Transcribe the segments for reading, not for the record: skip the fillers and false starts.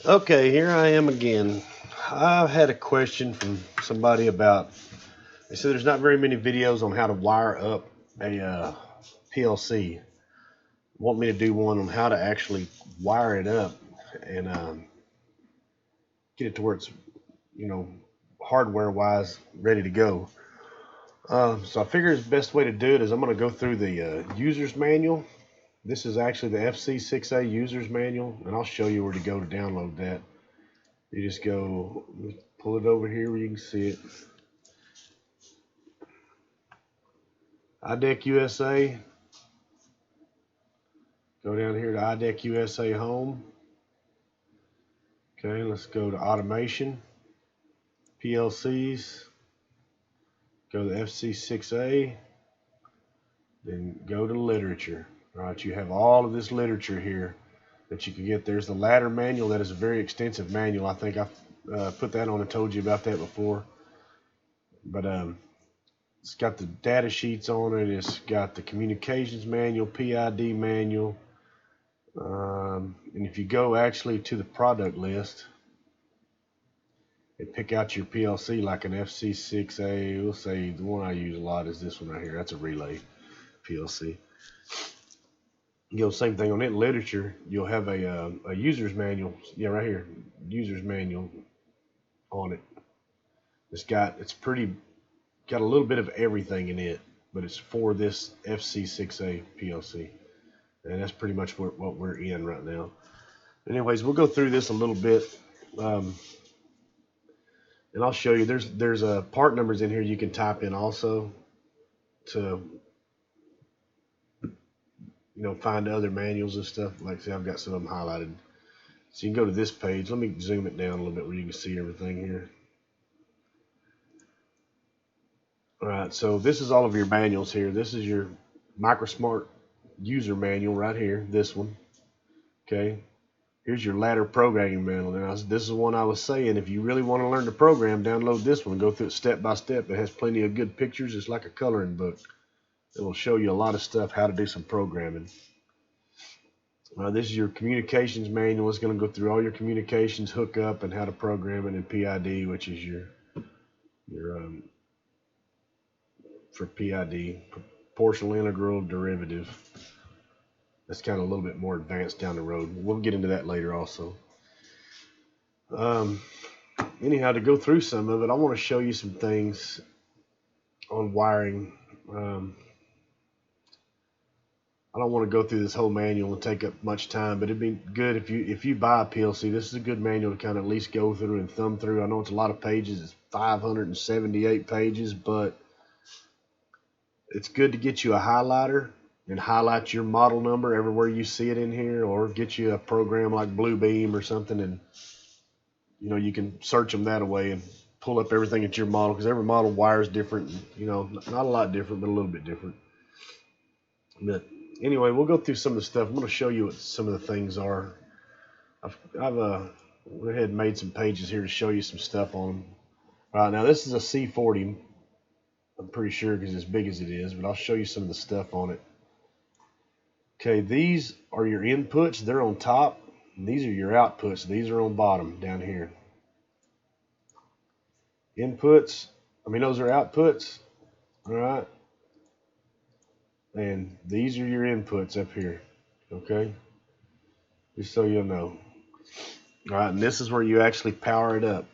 Okay, here I am again. I've had a question from somebody about, they said there's not very many videos on how to wire up a PLC. Want me to do one on how to actually wire it up and get it to where it's, you know, hardware wise ready to go. So I figure the best way to do it is I'm going to go through the user's manual. This is actually the FC6A user's manual, and I'll show you where to go to download that. You just go, pull it over here where you can see it. Idec USA. Go down here to Idec USA Home. Okay, let's go to Automation, PLCs. Go to FC6A. Then go to Literature. All right, you have all of this literature here that you can get. There's the ladder manual. That is a very extensive manual. I think I've put that on and told you about that before. But it's got the data sheets on it. It's got the communications manual, PID manual. And if you go actually to the product list and pick out your PLC like an FC6A, we'll say the one I use a lot is this one right here. That's a relay PLC. You know, same thing on it. Literature, you'll have a user's manual. Yeah, right here, user's manual on it. It's got a little bit of everything in it, but it's for this FC6A PLC, and that's pretty much what we're in right now. Anyways, we'll go through this a little bit, and I'll show you. There's part numbers in here you can type in also to find other manuals and stuff. Like I say, I've got some of them highlighted. So you can go to this page. Let me zoom it down a little bit where you can see everything here. All right, so this is all of your manuals here. This is your MicroSmart user manual right here, this one. Okay, here's your ladder programming manual. Now, this is one I was saying, if you really want to learn to program, download this one and go through it step by step. It has plenty of good pictures. It's like a coloring book. It will show you a lot of stuff, how to do some programming. This is your communications manual. It's going to go through all your communications, hookup, and how to program it in PID, which is your for PID, proportional integral derivative. That's kind of a little bit more advanced down the road. We'll get into that later also. Anyhow, to go through some of it, I want to show you some things on wiring. I don't want to go through this whole manual and take up much time, but it'd be good if you buy a PLC. This is a good manual to kind of at least go through and thumb through. I know it's a lot of pages. It's 578 pages, but it's good to get you a highlighter and highlight your model number everywhere you see it in here, or get you a program like Bluebeam or something, and you can search them that way and pull up everything at your model, because every model wires different. Not a lot different, but a little bit different. But anyway, we'll go through some of the stuff. I'm going to show you what some of the things are. I've went ahead and made some pages here to show you some stuff on them. All right, now this is a C40. I'm pretty sure because it's as big as it is, but I'll show you some of the stuff on it. Okay, these are your inputs. They're on top. And these are your outputs. These are on bottom down here. Inputs, those are outputs. All right. And these are your inputs up here. Okay. Just so you'll know. All right, and this is where you actually power it up.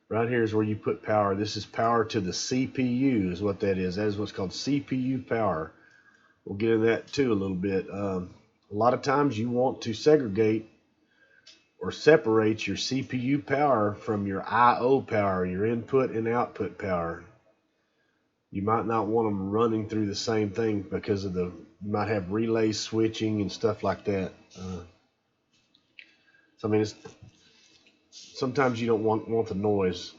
Right here is where you put power. This is power to the CPU is what that is. That is what's called CPU power. We'll get into that too a little bit. A lot of times you want to segregate or separate your CPU power from your I/O power, your input and output power. You might not want them running through the same thing because of you might have relay switching and stuff like that. Sometimes you don't want the noise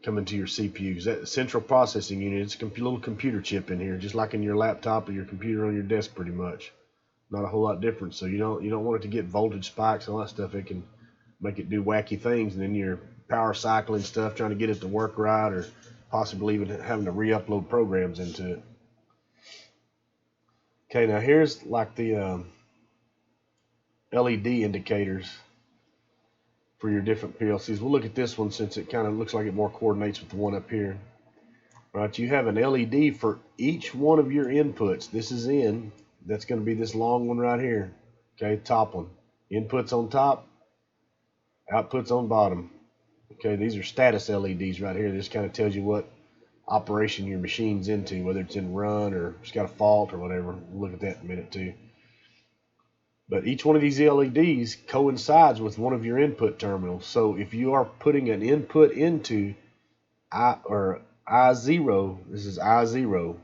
coming to your CPU, because that central processing unit, it's a little computer chip in here, just like in your laptop or your computer on your desk, pretty much. Not a whole lot different. So you don't want it to get voltage spikes and all that stuff. It can make it do wacky things, and then you're power cycling stuff, trying to get it to work right, or possibly even having to re-upload programs into it. Okay, now here's like the LED indicators for your different PLCs. We'll look at this one since it kind of looks like it more coordinates with the one up here. Right, you have an LED for each one of your inputs. This is in. That's going to be this long one right here. Okay, top one. Inputs on top, outputs on bottom. Okay, these are status LEDs right here. This kind of tells you what operation your machine's into, whether it's in run or it's got a fault or whatever. We'll look at that in a minute too. But each one of these LEDs coincides with one of your input terminals. So if you are putting an input into I0, this is I0,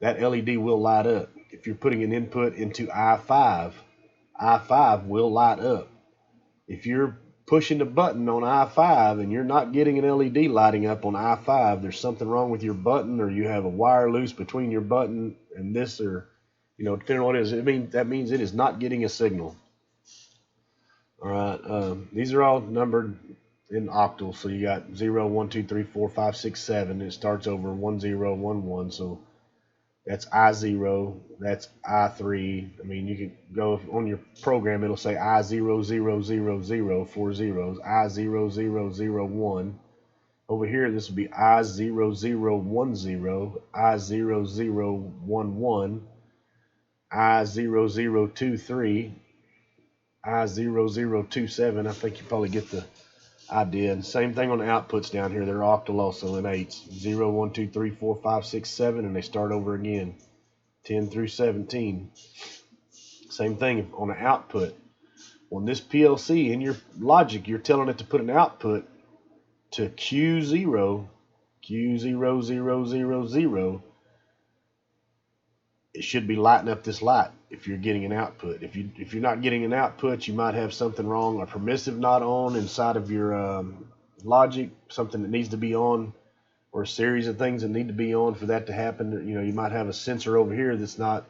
that LED will light up. If you're putting an input into I5, I5 will light up. If you're pushing the button on I5 and you're not getting an LED lighting up on I5, there's something wrong with your button, or you have a wire loose between your button and this, or depending on what it is. That means it is not getting a signal. All right, these are all numbered in octals, so you got 0, 1, 2, 3, 4, 5, 6, 7. It starts over 1, 0, 1, 1. So that's I0, that's I3. I mean, you can go on your program, it'll say I0, 0, 0, 0, 4 zeros, I0, 0, 0, 1. Over here, this will be I0, 0, 1, 0, I0, 0, 1, 1, I0, 0, 2, 3, I0, 0, 2, 7. I think you probably get the idea. And same thing on the outputs down here. They're octal also in eights. 0, 1, 2, 3, 4, 5, 6, 7, and they start over again. 10 through 17. Same thing on the output. On this PLC, in your logic, you're telling it to put an output to Q0, Q0, 0, 0, 0. It should be lighting up this light if you're getting an output. If you're not getting an output, you might have something wrong, a permissive not on inside of your logic, something that needs to be on, or a series of things that need to be on for that to happen. You might have a sensor over here that's not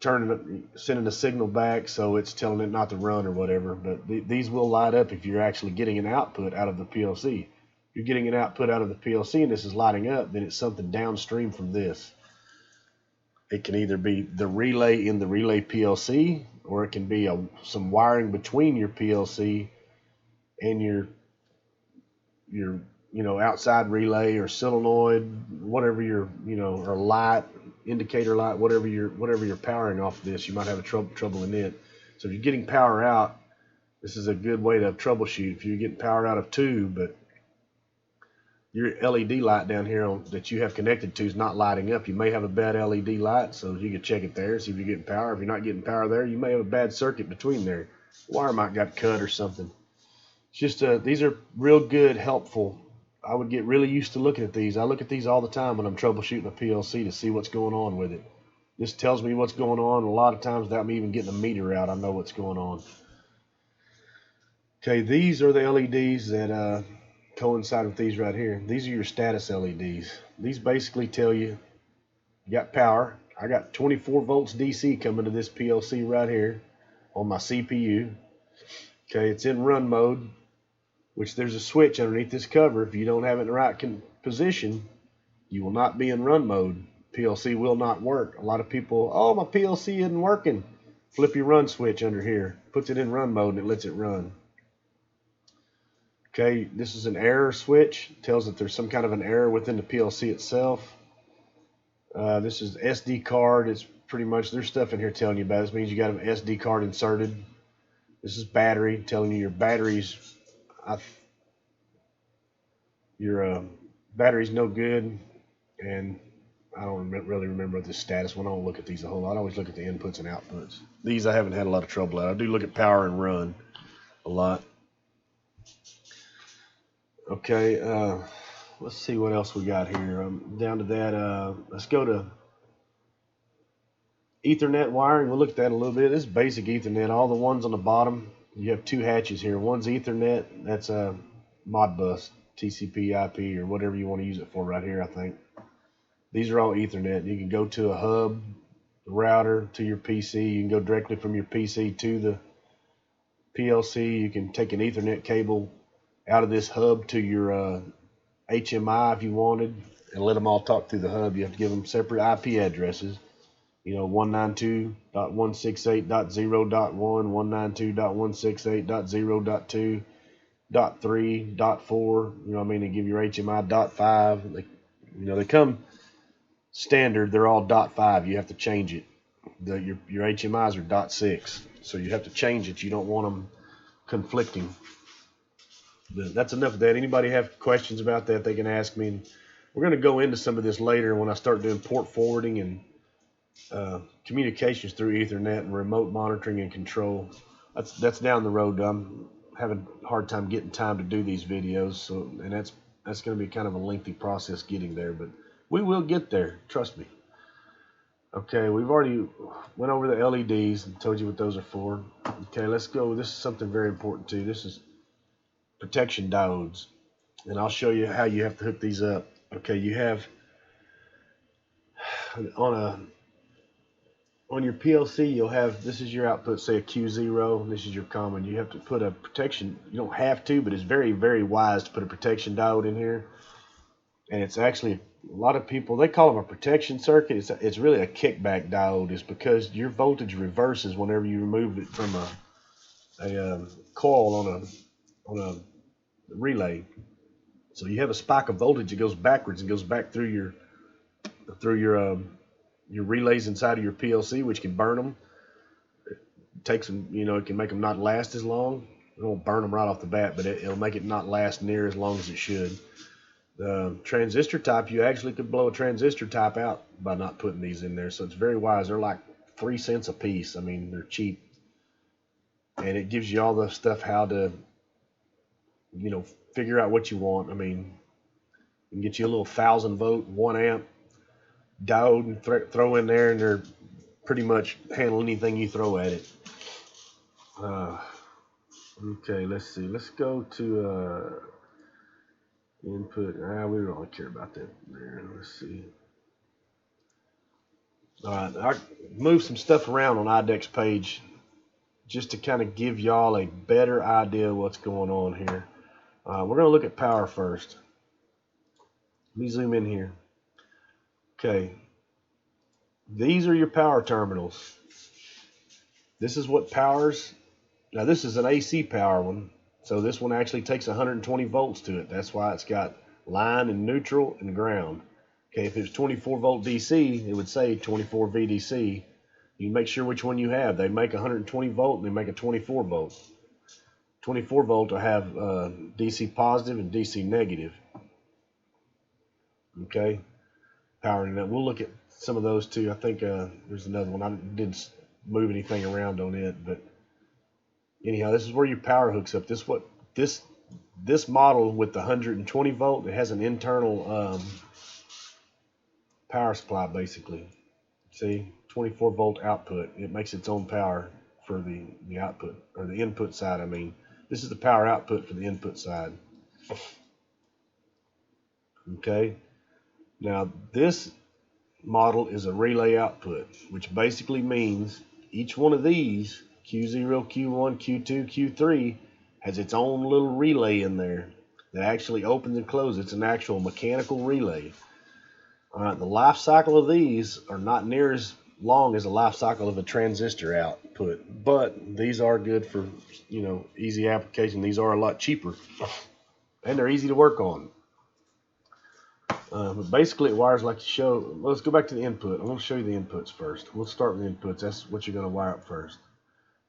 sending a signal back, so it's telling it not to run or whatever. But these will light up if you're actually getting an output out of the PLC. If you're getting an output out of the PLC and this is lighting up, then it's something downstream from this. It can either be the relay in the relay PLC, or it can be some wiring between your PLC and your outside relay or solenoid, whatever your or light, indicator light, whatever you're powering off this. You might have a trouble in it. So if you're getting power out, this is a good way to troubleshoot. If you're getting power out of 2, but your LED light down here that you have connected to is not lighting up, you may have a bad LED light, so you can check it there, see if you're getting power. If you're not getting power there, you may have a bad circuit between there. Wire might got cut or something. It's just these are real good, helpful. I would get really used to looking at these. I look at these all the time when I'm troubleshooting a PLC to see what's going on with it. This tells me what's going on. A lot of times without me even getting a meter out, I know what's going on. Okay, these are the LEDs that coincide with these right here. These are your status LEDs. These basically tell you got power. I got 24 volts DC coming to this PLC right here on my CPU. Okay, it's in run mode, which there's a switch underneath this cover. If you don't have it in the right position, you will not be in run mode. PLC will not work. A lot of people, oh, my PLC isn't working. Flip your run switch under here. Puts it in run mode and it lets it run. Okay, this is an error switch. It tells that there's some kind of an error within the PLC itself. This is SD card. It's pretty much, there's stuff in here telling you about it. This means you got an SD card inserted. This is battery, telling you your battery's battery's no good, and I don't really remember the status one. I don't look at these a whole lot. I always look at the inputs and outputs. These I haven't had a lot of trouble at. I do look at power and run a lot. Okay, let's see what else we got here. Down to that, let's go to Ethernet wiring. We'll look at that a little bit. This is basic Ethernet. All the ones on the bottom, you have 2 hatches here. One's Ethernet. That's a Modbus, TCP, IP, or whatever you want to use it for right here, I think. These are all Ethernet. You can go to a hub, router, to your PC. You can go directly from your PC to the PLC. You can take an Ethernet cable out of this hub to your HMI if you wanted, and let them all talk through the hub. You have to give them separate IP addresses. You know, 192.168.0.1, 192.168.0.2, dot 3, dot 4. You know what I mean? They give your HMI dot 5. They come standard. They're all dot 5. You have to change it. Your HMIs are dot 6, so you have to change it. You don't want them conflicting. But that's enough of that. Anybody have questions about that, they can ask me. And we're going to go into some of this later when I start doing port forwarding and communications through Ethernet and remote monitoring and control. That's down the road. I'm having a hard time getting time to do these videos, and that's going to be kind of a lengthy process getting there, but we will get there. Trust me. Okay, we've already went over the LEDs and told you what those are for. Okay, let's go. This is something very important too. This is protection diodes, and I'll show you how you have to hook these up. Okay, you have on your PLC, you'll have, this is your output, say a Q0, this is your common. You have to put a protection, you don't have to, but it's very, very wise to put a protection diode in here. And it's actually, a lot of people, they call them a protection circuit. It's really a kickback diode. It's because your voltage reverses whenever you remove it from a coil on a relay. So you have a spike of voltage that goes backwards and goes back through your relays inside of your PLC, which can burn them. It takes them, it can make them not last as long. It won't burn them right off the bat, but it'll make it not last near as long as it should. The transistor type, you actually could blow a transistor type out by not putting these in there. So it's very wise. They're like 3 cents a piece. I mean, they're cheap. And it gives you all the stuff how to, figure out what you want. I mean, you can get you a little 1,000 volt, 1 amp diode and throw in there, and they're pretty much handle anything you throw at it. Okay, let's see. Let's go to input. We don't really care about that there. Let's see. All right, I moved some stuff around on Idec's page just to kind of give y'all a better idea of what's going on here. We're going to look at power first. Let me zoom in here. Okay, these are your power terminals. This is what powers. Now this is an AC power one, so this one actually takes 120 volts to it. That's why it's got line and neutral and ground. Okay, if it's 24 volt DC, it would say 24 VDC. You make sure which one you have. They make 120 volt and they make a 24 volt. 24 volt will have DC positive and DC negative. Okay, power and we'll look at some of those too. I think there's another one. I didn't move anything around on it, but anyhow, this is where your power hooks up. This model with the 120 volt, it has an internal power supply basically. See, 24 volt output. It makes its own power for the output, or the input side. I mean, this is the power output for the input side. Okay. Now this model is a relay output, which basically means each one of these, Q0, Q1, Q2, Q3, has its own little relay in there that actually opens and closes. It's an actual mechanical relay. All right, the life cycle of these are not near as long as the life cycle of a transistor output, but these are good for, easy application. These are a lot cheaper, and they're easy to work on. But basically it wires like you show. Let's go back to the input. I'm going to show you the inputs first. We'll start with the inputs. That's what you're going to wire up first.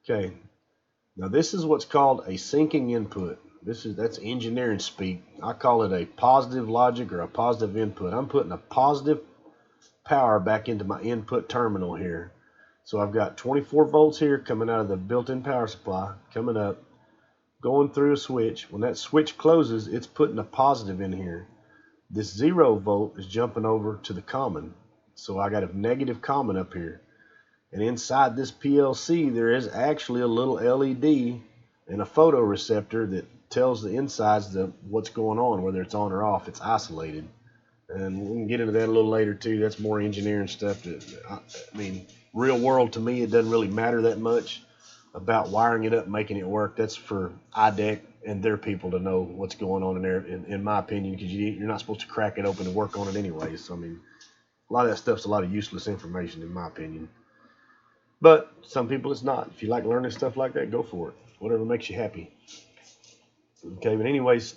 Okay. Now this is what's called a syncing input. That's engineering speak. I call it a positive logic or a positive input. I'm putting a positive power back into my input terminal here. So I've got 24 volts here coming out of the built-in power supply, coming up, going through a switch. When that switch closes, it's putting a positive in here. This 0 volt is jumping over to the common. So I got a negative common up here. And inside this PLC, there is actually a little LED and a photoreceptor that tells the insides what's going on, whether it's on or off. It's isolated. And we can get into that a little later too. That's more engineering stuff. I mean, real world to me, it doesn't really matter that much about wiring it up, making it work. That's for Idec and their people to know what's going on in there, in my opinion, because you're not supposed to crack it open and work on it anyway. So, I mean, A lot of that stuff's a lot of useless information in my opinion. But some people it's not. If you like learning stuff like that, go for it. Whatever makes you happy. Okay, but anyways,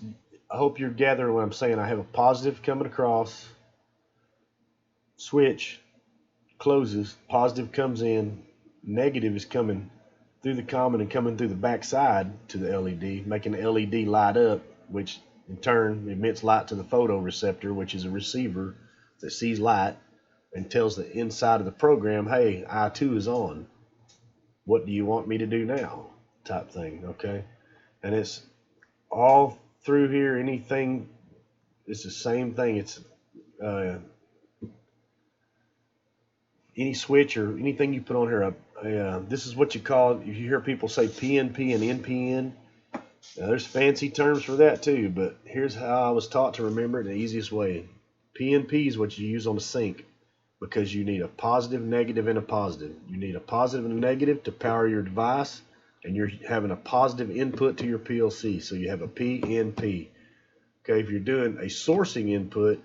I hope you're gathering what I'm saying. I have a positive coming across, switch, closes, positive comes in, negative is coming through the common and coming through the back side to the LED, making the LED light up, which in turn emits light to the photoreceptor, which is a receiver that sees light and tells the inside of the program, hey, I2 is on. What do you want me to do now? Type thing, okay? And it's all through here, anything, it's the same thing. It's any switch or anything you put on here, this is what you call, if you hear people say PNP and NPN, there's fancy terms for that too, but here's how I was taught to remember it the easiest way. PNP is what you use on the sink because you need a positive, negative, and a positive. You need a positive and a negative to power your device, and you're having a positive input to your PLC, so you have a PNP. Okay, if you're doing a sourcing input,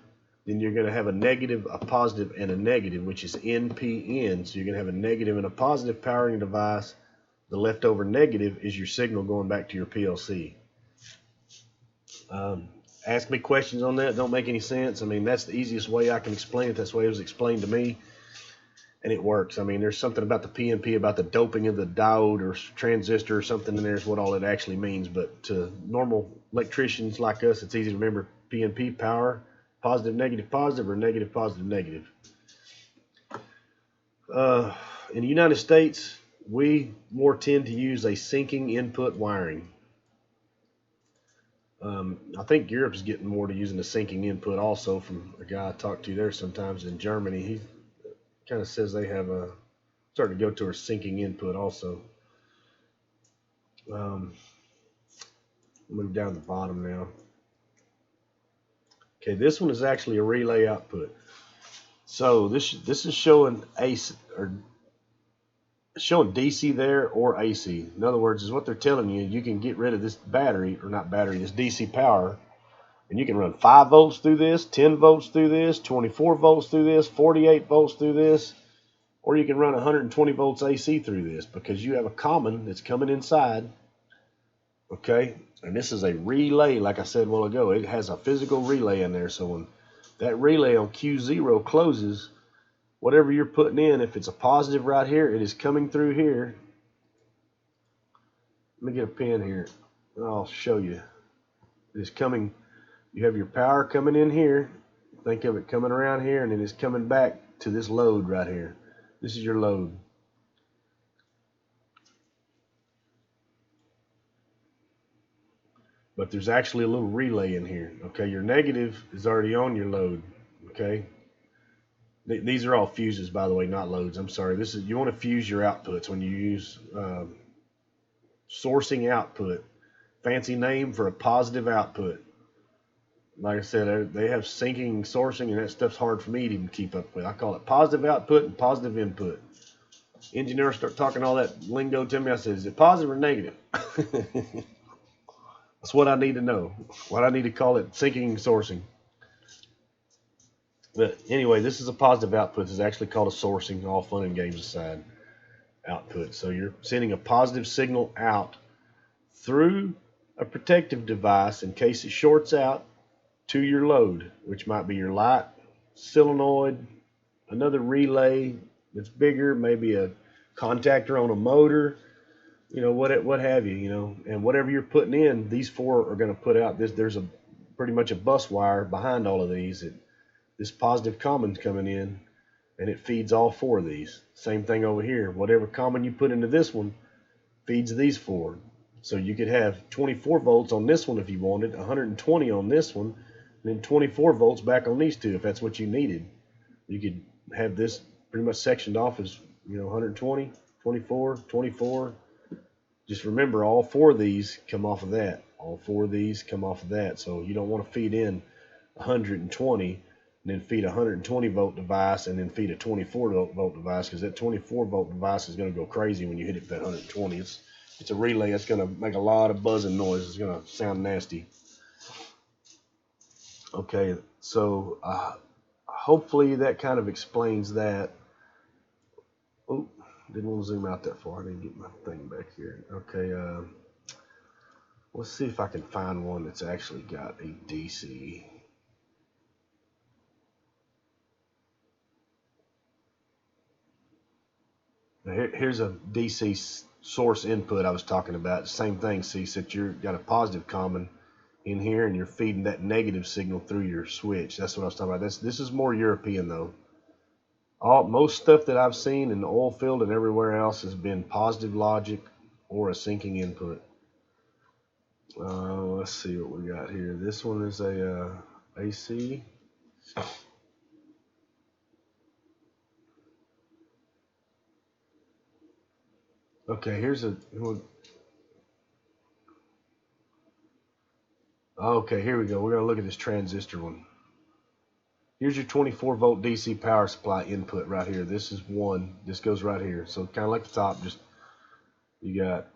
then you're going to have a negative, a positive, and a negative, which is NPN. So you're going to have a negative and a positive powering a device. The leftover negative is your signal going back to your PLC. Ask me questions on that. Don't make any sense. I mean, that's the easiest way I can explain it. That's the way it was explained to me, and it works. I mean, there's something about the PNP, about the doping of the diode or transistor or something in there is what all it actually means. But to normal electricians like us, it's easy to remember PNP, power, positive, positive, or negative, positive, negative. In the United States, we more tend to use a sinking input wiring. I think Europe's getting more to using a sinking input also from a guy I talk to there sometimes in Germany. He kind of says they have starting to go to a sinking input also. Move down to the bottom now. Okay, this one is actually a relay output. So this is showing AC or showing DC there or AC. In other words, is what they're telling you. You can get rid of this battery, or not battery, this DC power, and you can run 5 volts through this, 10 volts through this, 24 volts through this, 48 volts through this, or you can run 120 volts AC through this because you have a common that's coming inside. Okay, and this is a relay, like I said a while ago. It has a physical relay in there, so when that relay on Q0 closes, whatever you're putting in, if it's a positive right here, it is coming through here. Let me get a pen here, and I'll show you. It is coming, you have your power coming in here. Think of it coming around here, and it is coming back to this load right here. This is your load. But there's actually a little relay in here. Okay, your negative is already on your load. Okay, these are all fuses, by the way, not loads. I'm sorry. This is, you want to fuse your outputs when you use sourcing output. Fancy name for a positive output. Like I said, they have syncing, sourcing, and that stuff's hard for me to even keep up with. I call it positive output and positive input. Engineers start talking all that lingo to me. I said, is it positive or negative? That's what I need to know. What I need to call it, syncing and sourcing. But anyway, this is a positive output. This is actually called a sourcing, all fun and games aside, output. So you're sending a positive signal out through a protective device in case it shorts out to your load, which might be your light, solenoid, another relay that's bigger, maybe a contactor on a motor, you know, what have you, you know, and whatever you're putting in, these 4 are going to put out this. There's a pretty much a bus wire behind all of these. This positive common's coming in, and it feeds all 4 of these. Same thing over here. Whatever common you put into this one feeds these 4. So you could have 24 volts on this one if you wanted, 120 on this one, and then 24 volts back on these 2 if that's what you needed. You could have this pretty much sectioned off as, you know, 120, 24, 24. Just remember, all 4 of these come off of that. All 4 of these come off of that. So you don't want to feed in 120 and then feed a 120 volt device and then feed a 24 volt device, because that 24 volt device is going to go crazy when you hit it with that 120. It's a relay that's going to make a lot of buzzing noise. It's going to sound nasty. Okay, so I hopefully that kind of explains that. Oh, didn't want to zoom out that far. I didn't get my thing back here. Okay, let's see if I can find one that's actually got a DC. Now here's a DC source input I was talking about. Same thing. See, that you've got a positive common in here, and you're feeding that negative signal through your switch. That's what I was talking about. This is more European though. Most stuff that I've seen in the oil field and everywhere else has been positive logic or a sinking input. Let's see what we got here. This one is a AC. Okay, here's a. Okay, here we go. We're gonna look at this transistor one. Here's your 24 volt DC power supply input right here. This is one. This goes right here. So kind of like the top, just you got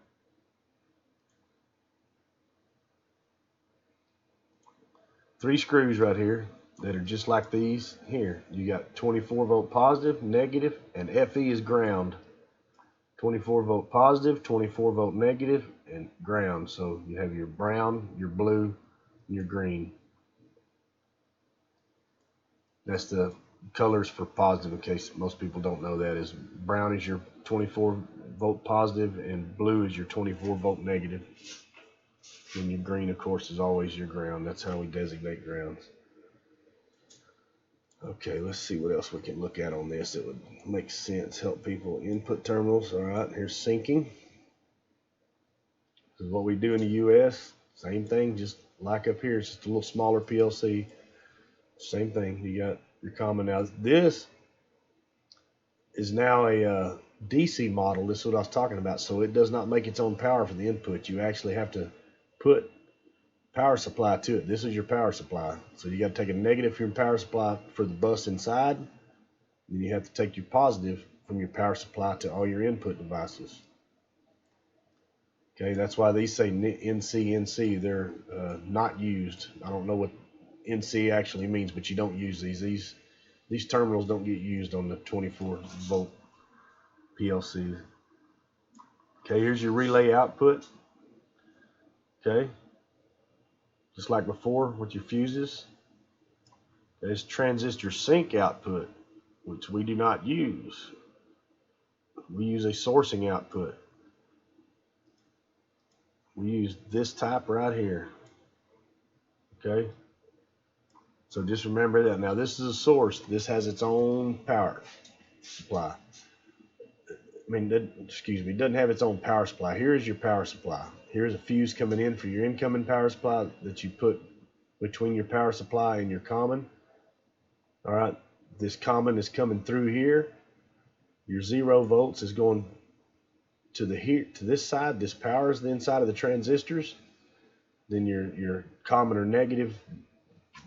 three screws right here that are just like these here. You got 24 volt positive, negative, and FE is ground. 24 volt positive, 24 volt negative, and ground. So you have your brown, your blue, and your green. That's the colors for positive, in case most people don't know that. Is brown is your 24 volt positive, and blue is your 24 volt negative. And your green, of course, is always your ground. That's how we designate grounds. Okay, let's see what else we can look at on this that would make sense, help people. Input terminals. All right, here's syncing. This is what we do in the US. Same thing, just like up here. It's just a little smaller PLC. Same thing. You got your common. Now this is now a DC model. This is what I was talking about. So it does not make its own power for the input. You actually have to put power supply to it. This is your power supply. So you got to take a negative from your power supply for the bus inside. Then you have to take your positive from your power supply to all your input devices. Okay, that's why these say NC. They're not used. I don't know what NC actually means, but you don't use these. These terminals don't get used on the 24 volt PLCs. Okay, here's your relay output. Okay, just like before with your fuses. There's transistor sync output, which we do not use. We use a sourcing output. We use this type right here. Okay, so just remember that. Now this is a source. This has its own power supply. It doesn't have its own power supply. Here's your power supply. Here's a fuse coming in for your incoming power supply that you put between your power supply and your common. All right, this common is coming through here. Your 0 volts is going to this side. This power is the inside of the transistors. Then your common or negative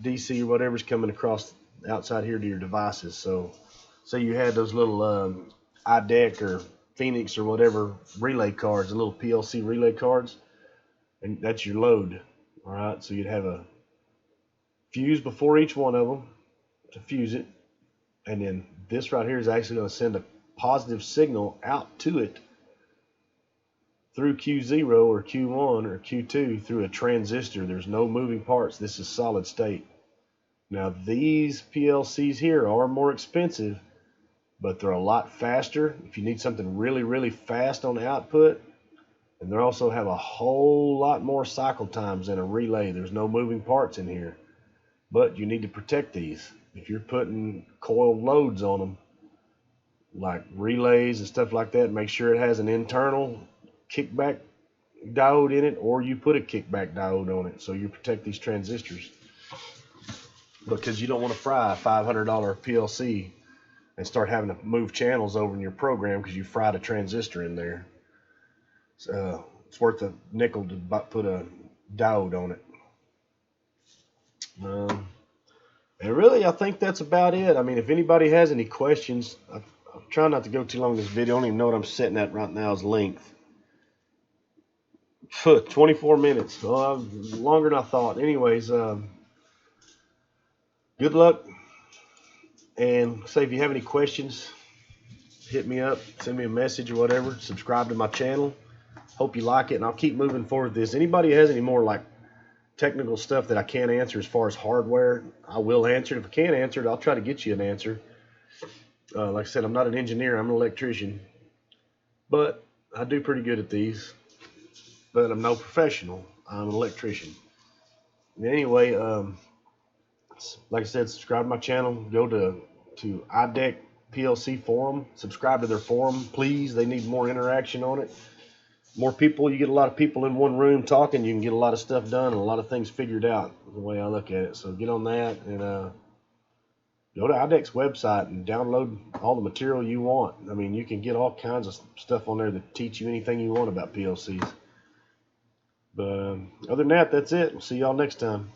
DC or whatever is coming across outside here to your devices. So say you had those little Idec or Phoenix or whatever relay cards, the little PLC relay cards, and that's your load. All right, so you'd have a fuse before each one of them to fuse it, and then this right here is actually going to send a positive signal out to it through Q0 or Q1 or Q2 through a transistor. There's no moving parts. This is solid state. Now these PLCs here are more expensive, but they're a lot faster if you need something really, really fast on the output. And they also have a whole lot more cycle times than a relay. There's no moving parts in here. But you need to protect these. If you're putting coiled loads on them, like relays and stuff like that, make sure it has an internal kickback diode in it, or you put a kickback diode on it so you protect these transistors. Because you don't want to fry a $500 PLC and start having to move channels over in your program because you fried a transistor in there. So it's worth a nickel to put a diode on it. And really, I think that's about it. I mean, if anybody has any questions, I'm trying not to go too long in this video. I don't even know what I'm setting at right now as length. 24 minutes. Well, longer than I thought. Anyways, good luck And say if you have any questions, hit me up, send me a message or whatever. Subscribe to my channel. Hope you like it, and I'll keep moving forward with this. Anybody has any more like technical stuff that I can't answer as far as hardware, I will answer it. If I can't answer it, I'll try to get you an answer. Like I said, I'm not an engineer, I'm an electrician, but I do pretty good at these. But I'm no professional, I'm an electrician. Anyway, like I said, subscribe to my channel. Go to Idec Plc forum. Subscribe to their forum, please. They need more interaction on it. More people, you get a lot of people in one room talking, you can get a lot of stuff done and a lot of things figured out, the way I look at it. So get on that and go to Idec's website and download all the material you want. I mean, you can get all kinds of stuff on there that teach you anything you want about PLCs. But other than that, that's it. We'll see y'all next time.